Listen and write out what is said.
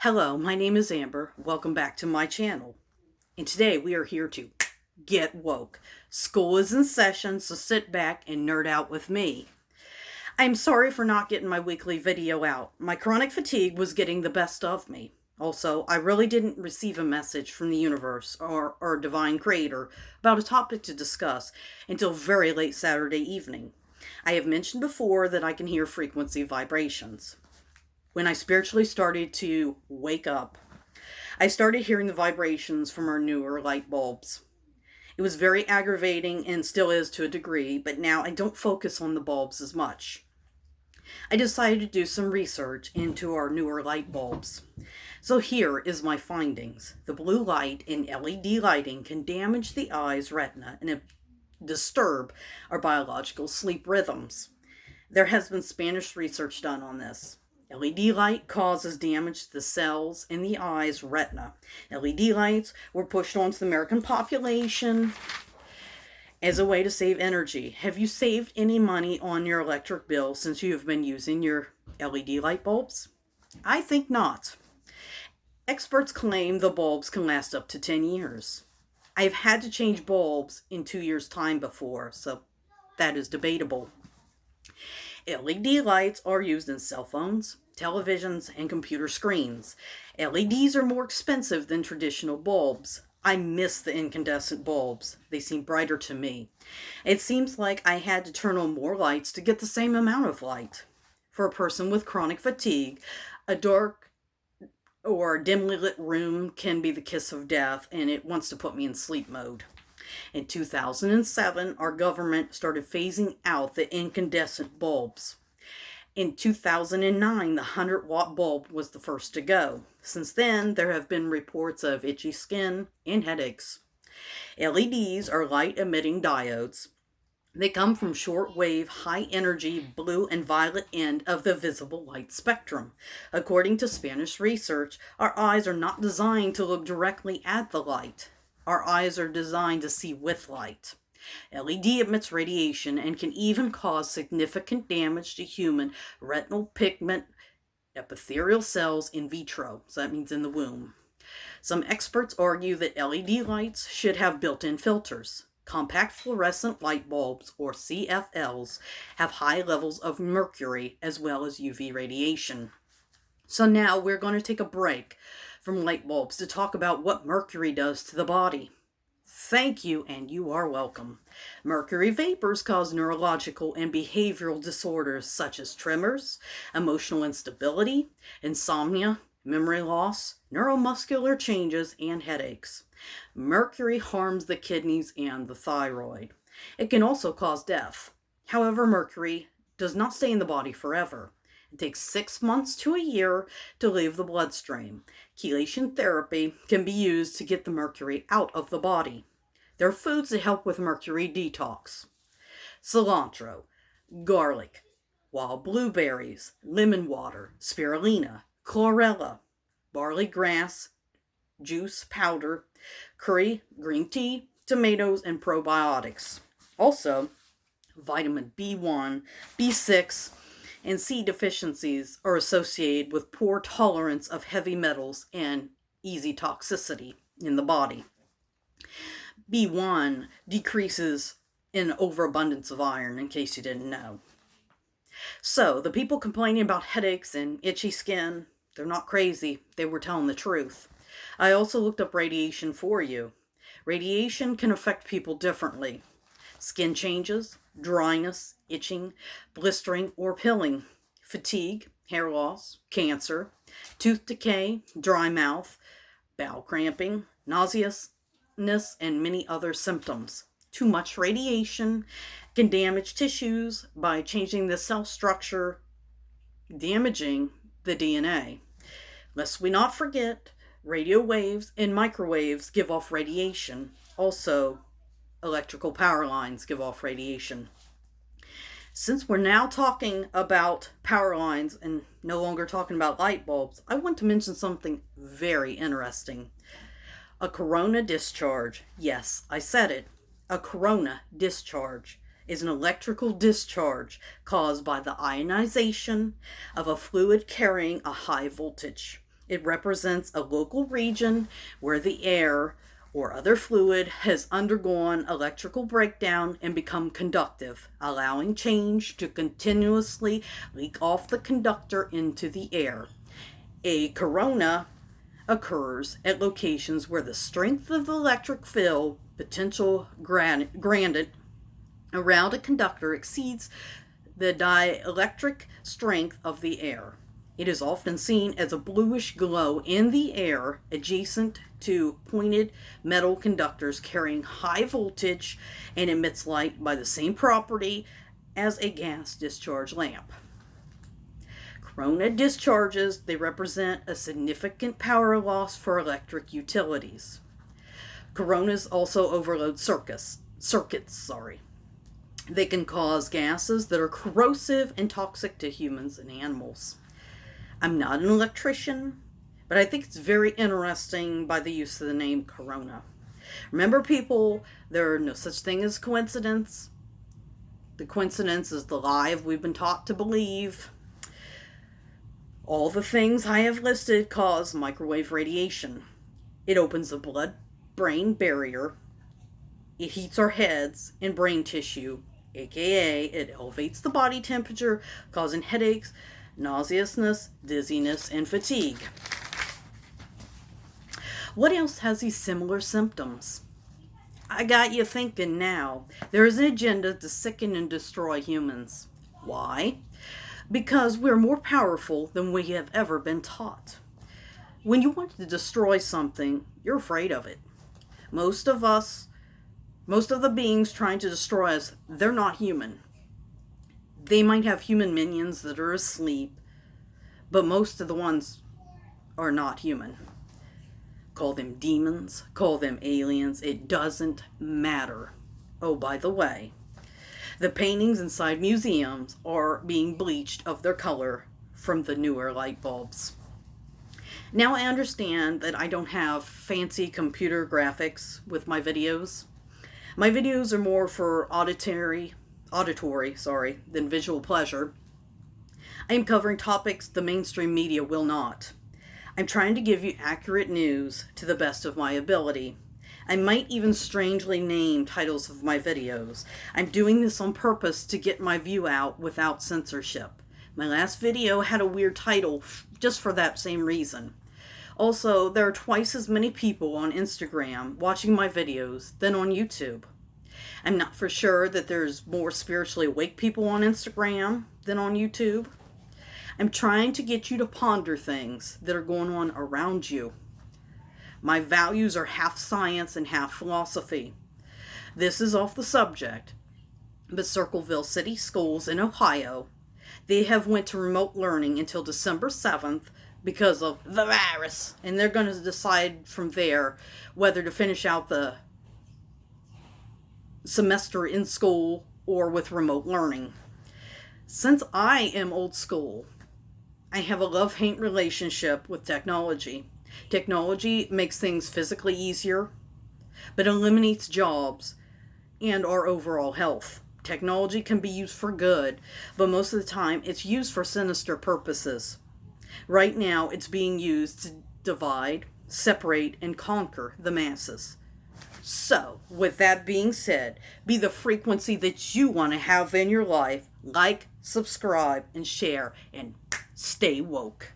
Hello, my name is Amber. Welcome back to my channel. And today we are here to get woke. School is in session, so sit back and nerd out with me. I'm sorry for not getting my weekly video out. My chronic fatigue was getting the best of me. Also, I really didn't receive a message from the universe or divine creator about a topic to discuss until very late Saturday evening. I have mentioned before that I can hear frequency vibrations. When I spiritually started to wake up, I started hearing the vibrations from our newer light bulbs. It was very aggravating and still is to a degree, but now I don't focus on the bulbs as much. I decided to do some research into our newer light bulbs. So here is my findings. The blue light in LED lighting can damage the eye's retina and disturb our biological sleep rhythms. There has been Spanish research done on this. LED light causes damage to the cells in the eye's retina. LED lights were pushed onto the American population as a way to save energy. Have you saved any money on your electric bill since you have been using your LED light bulbs? I think not. Experts claim the bulbs can last up to 10 years. I've had to change bulbs in 2 years' time before, so that is debatable. LED lights are used in cell phones, televisions, and computer screens. LEDs are more expensive than traditional bulbs. I miss the incandescent bulbs. They seem brighter to me. It seems like I had to turn on more lights to get the same amount of light. For a person with chronic fatigue, a dark or dimly lit room can be the kiss of death, and it wants to put me in sleep mode. In 2007, our government started phasing out the incandescent bulbs. In 2009, the 100-watt bulb was the first to go. Since then, there have been reports of itchy skin and headaches. LEDs are light-emitting diodes. They come from short-wave, high-energy blue and violet end of the visible light spectrum. According to Spanish research, our eyes are not designed to look directly at the light. Our eyes are designed to see with light. LED emits radiation and can even cause significant damage to human retinal pigment epithelial cells in vitro, so that means in the womb. Some experts argue that LED lights should have built-in filters. Compact fluorescent light bulbs, or CFLs, have high levels of mercury as well as UV radiation. So now we're going to take a break from light bulbs to talk about what mercury does to the body. Thank you, and you are welcome. Mercury vapors cause neurological and behavioral disorders such as tremors, emotional instability, insomnia, memory loss, neuromuscular changes, and headaches. Mercury harms the kidneys and the thyroid. It can also cause death. However, mercury does not stay in the body forever. It takes 6 months to a year to leave the bloodstream. Chelation therapy can be used to get the mercury out of the body. There are foods that help with mercury detox. Cilantro, garlic, wild blueberries, lemon water, spirulina, chlorella, barley grass, juice powder, curry, green tea, tomatoes, and probiotics. Also, vitamin B1, B6, and C deficiencies are associated with poor tolerance of heavy metals and easy toxicity in the body. B1 decreases in overabundance of iron, in case you didn't know. So, the people complaining about headaches and itchy skin, they're not crazy. They were telling the truth. I also looked up radiation for you. Radiation can affect people differently. Skin changes, dryness, itching, blistering, or pilling, fatigue, hair loss, cancer, tooth decay, dry mouth, bowel cramping, nauseousness, and many other symptoms. Too much radiation can damage tissues by changing the cell structure, damaging the DNA. Lest we not forget, radio waves and microwaves give off radiation. Also, electrical power lines give off radiation. Since we're now talking about power lines and no longer talking about light bulbs, I want to mention something very interesting. A corona discharge. Yes, I said it. A corona discharge is an electrical discharge caused by the ionization of a fluid carrying a high voltage. It represents a local region where the air or other fluid has undergone electrical breakdown and become conductive, allowing change to continuously leak off the conductor into the air. A corona occurs at locations where the strength of the electric field potential granted around a conductor exceeds the dielectric strength of the air. It is often seen as a bluish glow in the air adjacent to pointed metal conductors carrying high voltage and emits light by the same property as a gas discharge lamp. Corona discharges, they represent a significant power loss for electric utilities. Coronas also overload circuits. They can cause gases that are corrosive and toxic to humans and animals. I'm not an electrician, but I think it's very interesting by the use of the name corona. Remember, people, there are no such thing as coincidence. The coincidence is the lie we've been taught to believe. All the things I have listed cause microwave radiation. It opens the blood-brain barrier. It heats our heads and brain tissue, aka it elevates the body temperature, causing headaches, nauseousness, dizziness, and fatigue. What else has these similar symptoms? I got you thinking now. There is an agenda to sicken and destroy humans. Why? Because we're more powerful than we have ever been taught. When you want to destroy something, you're afraid of it. Most of the beings trying to destroy us, they're not human. They might have human minions that are asleep, but most of the ones are not human. Call them demons, call them aliens, it doesn't matter. Oh, by the way, the paintings inside museums are being bleached of their color from the newer light bulbs. Now I understand that I don't have fancy computer graphics with my videos. My videos are more for auditory, than visual pleasure. I am covering topics the mainstream media will not. I'm trying to give you accurate news to the best of my ability. I might even strangely name titles of my videos. I'm doing this on purpose to get my view out without censorship. My last video had a weird title just for that same reason. Also, there are twice as many people on Instagram watching my videos than on YouTube. I'm not for sure that there's more spiritually awake people on Instagram than on YouTube. I'm trying to get you to ponder things that are going on around you. My values are half science and half philosophy. This is off the subject, but Circleville City Schools in Ohio, they have went to remote learning until December 7th because of the virus, and they're going to decide from there whether to finish out the semester in school or with remote learning. Since I am old school, I have a love-hate relationship with technology. Technology makes things physically easier, but eliminates jobs and our overall health. Technology can be used for good, but most of the time it's used for sinister purposes. Right now, it's being used to divide, separate, and conquer the masses. So, with that being said, be the frequency that you want to have in your life. Like, subscribe, and share, and stay woke.